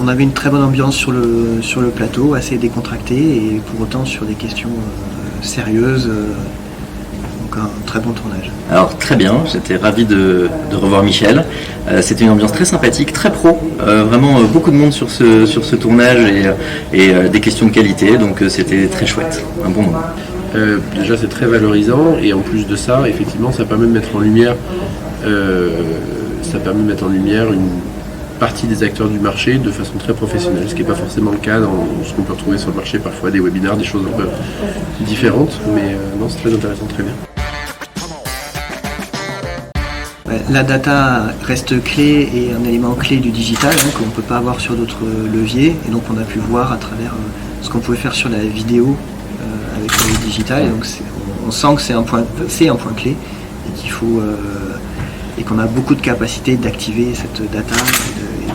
avait une très bonne ambiance sur le plateau, assez décontractée, et pour autant sur des questions sérieuses. Donc un très bon tournage. Alors très bien, j'étais ravi de revoir Michel. C'était une ambiance très sympathique, très pro. Vraiment beaucoup de monde sur ce tournage et des questions de qualité, donc c'était très chouette, un bon moment. Déjà c'est très valorisant et en plus de ça, effectivement, ça permet de mettre en lumière une partie des acteurs du marché de façon très professionnelle, ce qui n'est pas forcément le cas dans ce qu'on peut retrouver sur le marché, parfois des webinaires, des choses un peu différentes, mais non, c'est très intéressant, très bien. La data reste clé et un élément clé du digital qu'on ne peut pas avoir sur d'autres leviers, et donc on a pu voir à travers ce qu'on pouvait faire sur la vidéo avec le digital, et donc on sent que c'est un point clé et qu'il faut et qu'on a beaucoup de capacité d'activer cette data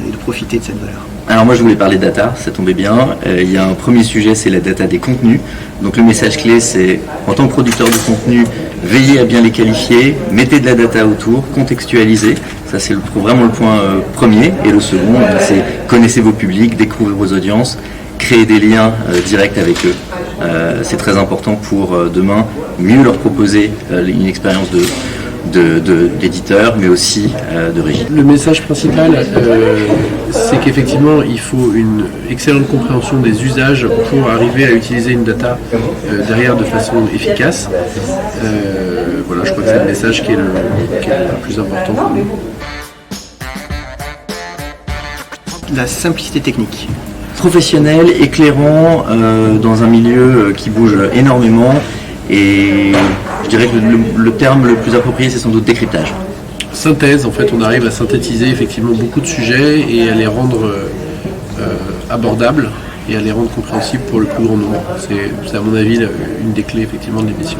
et de profiter de cette valeur. Alors moi je voulais parler data, ça tombait bien. Il y a un premier sujet, c'est la data des contenus. Donc le message clé, c'est en tant que producteur de contenu, veillez à bien les qualifier, mettez de la data autour, contextualisez. Ça c'est vraiment le point premier. Et le second, c'est connaissez vos publics, découvrez vos audiences, créez des liens directs avec eux. C'est très important pour demain mieux leur proposer une expérience d'éditeur, mais aussi de régie. Le message principal, c'est qu'effectivement, il faut une excellente compréhension des usages pour arriver à utiliser une data derrière de façon efficace. Voilà, je crois que c'est le message qui est le plus important pour nous. La simplicité technique. Professionnel, éclairant, dans un milieu qui bouge énormément. Et je dirais que le terme le plus approprié, c'est sans doute décryptage. Synthèse, en fait, on arrive à synthétiser effectivement beaucoup de sujets et à les rendre abordables et à les rendre compréhensibles pour le plus grand nombre. C'est à mon avis une des clés effectivement de l'émission.